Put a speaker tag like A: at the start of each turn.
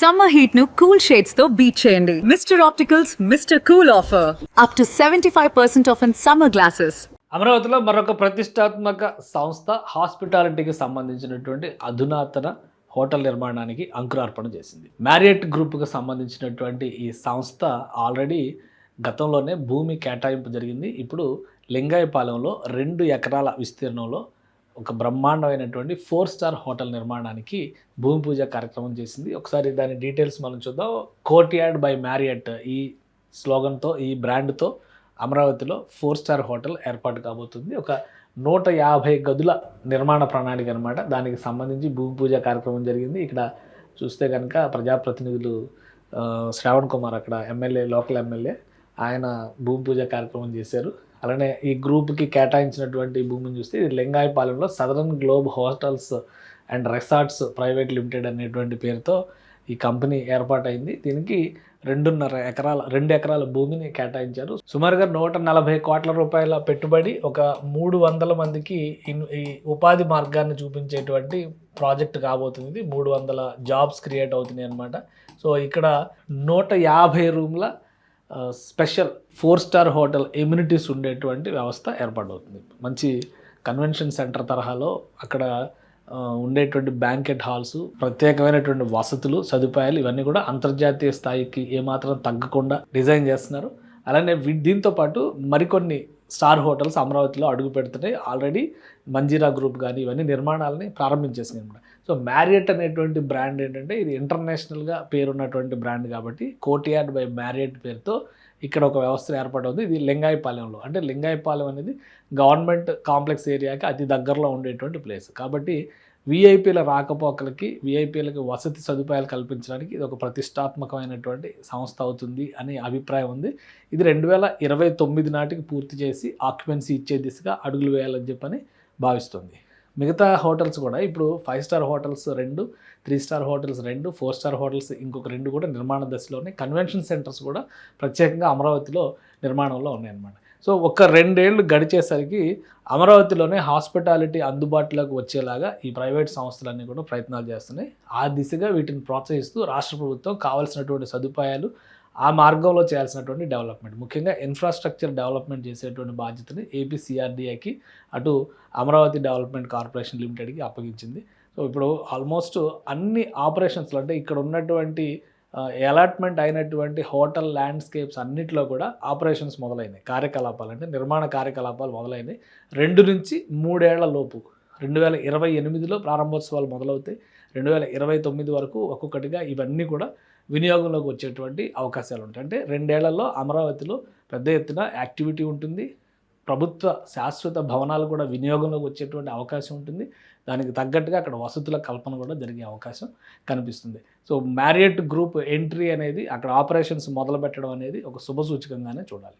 A: Summer heat ను cool shades తో beat చేయండి. Mister opticals mister cool offer up to 75% of in summer glasses.
B: అమరావతిలో మరొక ప్రతిష్టాత్మక సంస్థ హాస్పిటాలిటీకి సంబంధించినటువంటి అధునాతన హోటల్ నిర్మాణానికి అంకురార్పణ చేసింది. మ్యారియట్ గ్రూప్కి సంబంధించినటువంటి ఈ సంస్థ ఆల్రెడీ గతంలోనే భూమి కేటాయింపు జరిగింది. ఇప్పుడు లింగాయపాలెంలో 2 ఎకరాల విస్తీర్ణంలో ఒక బ్రహ్మాండమైనటువంటి 4 స్టార్ హోటల్ నిర్మాణానికి భూమి పూజ కార్యక్రమం చేసింది. ఒకసారి దాని డీటెయిల్స్ మనం చూద్దాం. కోర్ట్యార్డ్ బై మ్యారియట్ ఈ స్లోగన్తో, ఈ బ్రాండ్తో అమరావతిలో 4 స్టార్ హోటల్ ఏర్పాటు కాబోతుంది. ఒక 150 గదుల నిర్మాణ ప్రణాళిక అనమాట. దానికి సంబంధించి భూమి పూజ కార్యక్రమం జరిగింది. ఇక్కడ చూస్తే కనుక ప్రజాప్రతినిధులు శ్రావణ్ కుమార్, అక్కడ ఎమ్మెల్యే, లోకల్ ఎమ్మెల్యే, ఆయన భూమి పూజ కార్యక్రమం చేశారు. అలానే ఈ గ్రూప్కి కేటాయించినటువంటి భూమిని చూస్తే ఇది లింగాయపాలెంలో southern globe hotels and resorts private limited అనేటువంటి పేరుతో ఈ కంపెనీ ఏర్పాటైంది. దీనికి 2 ఎకరాల భూమిని కేటాయించారు. సుమారుగా 140 కోట్ల రూపాయల పెట్టుబడి, ఒక 300 మందికి ఈ ఉపాధి మార్గాన్ని చూపించేటువంటి ప్రాజెక్ట్ కాబోతుంది. 300 జాబ్స్ క్రియేట్ అవుతున్నాయి అన్నమాట. సో ఇక్కడ 150 రూమ్ల స్పెషల్ 4 స్టార్ హోటల్ ఎమ్యూనిటీస్ ఉండేటువంటి వ్యవస్థ ఏర్పాటవుతుంది. మంచి కన్వెన్షన్ సెంటర్ తరహాలో అక్కడ ఉండేటువంటి బ్యాంకెట్ హాల్స్, ప్రత్యేకమైనటువంటి వసతులు, సదుపాయాలు ఇవన్నీ కూడా అంతర్జాతీయ స్థాయికి ఏమాత్రం తగ్గకుండా డిజైన్ చేస్తున్నారు. అలానే దీంతో పాటు మరికొన్ని స్టార్ హోటల్స్ అమరావతిలో అడుగు పెడుతున్నాయి. ఆల్రెడీ మంజీరా గ్రూప్ కానీ ఇవన్నీ నిర్మాణాలని ప్రారంభించేసినాయి అన్నమాట. సో మ్యారియట్ అనేటువంటి బ్రాండ్ ఏంటంటే ఇది ఇంటర్నేషనల్గా పేరున్నటువంటి బ్రాండ్ కాబట్టి కోర్ట్యార్డ్ బై మ్యారియట్ పేరుతో ఇక్కడ ఒక వ్యవస్థ ఏర్పాటవుతుంది. ఇది లింగాయపాలెంలో, అంటే లింగాయపాలెం అనేది గవర్నమెంట్ కాంప్లెక్స్ ఏరియాకి అతి దగ్గరలో ఉండేటువంటి ప్లేస్ కాబట్టి వీఐపీల రాకపోకలకి, వీఐపీలకి వసతి సదుపాయాలు కల్పించడానికి ఇది ఒక ప్రతిష్టాత్మకమైనటువంటి సంస్థ అవుతుంది అనే అభిప్రాయం ఉంది. ఇది 2029 నాటికి పూర్తి చేసి ఆక్యుపెన్సీ ఇచ్చే దిశగా అడుగులు వేయాలని చెప్పని భావిస్తుంది. మిగతా హోటల్స్ కూడా ఇప్పుడు 5 star hotels 2, 3 star hotels 2, 4 star hotels ఇంకొక 2 కూడా నిర్మాణ దశలో ఉన్నాయి. కన్వెన్షన్ సెంటర్స్ కూడా ప్రత్యేకంగా అమరావతిలో నిర్మాణంలో ఉన్నాయన్నమాట. సో ఒక 2 ఏళ్ళు గడిచేసరికి అమరావతిలోనే హాస్పిటాలిటీ అందుబాటులోకి వచ్చేలాగా ఈ ప్రైవేట్ సంస్థలన్నీ కూడా ప్రయత్నాలు చేస్తున్నాయి. ఆ దిశగా వీటిని ప్రోత్సహిస్తూ రాష్ట్ర ప్రభుత్వం కావాల్సినటువంటి సదుపాయాలు, ఆ మార్గంలో చేయాల్సినటువంటి డెవలప్మెంట్, ముఖ్యంగా ఇన్ఫ్రాస్ట్రక్చర్ డెవలప్మెంట్ చేసేటువంటి బాధ్యతని ఏపీ సిఆర్డీఏకి, అటు అమరావతి డెవలప్మెంట్ కార్పొరేషన్ లిమిటెడ్కి అప్పగించింది. సో ఇప్పుడు ఆల్మోస్ట్ అన్ని ఆపరేషన్స్లో, అంటే ఇక్కడ ఉన్నటువంటి అలాట్మెంట్ అయినటువంటి హోటల్ ల్యాండ్స్కేప్స్ అన్నిటిలో కూడా ఆపరేషన్స్ మొదలైనాయి, కార్యకలాపాలు, అంటే నిర్మాణ కార్యకలాపాలు మొదలైనాయి. 2 నుంచి 3 ఏళ్ల లోపు 2028లో ప్రారంభోత్సవాలు మొదలవుతాయి. 2029 వరకు ఒక్కొక్కటిగా ఇవన్నీ కూడా వినియోగంలోకి వచ్చేటువంటి అవకాశాలు ఉంటాయి. అంటే 2 ఏళ్లలో అమరావతిలో పెద్ద ఎత్తున యాక్టివిటీ ఉంటుంది. ప్రభుత్వ శాశ్వత భవనాలు కూడా వినియోగంలోకి వచ్చేటువంటి అవకాశం ఉంటుంది. దానికి తగ్గట్టుగా అక్కడ వసతుల కల్పన కూడా జరిగే అవకాశం కనిపిస్తుంది. సో మ్యారియట్ గ్రూప్ ఎంట్రీ అనేది, అక్కడ ఆపరేషన్స్ మొదలు పెట్టడం అనేది ఒక శుభసూచకంగానే చూడాలి.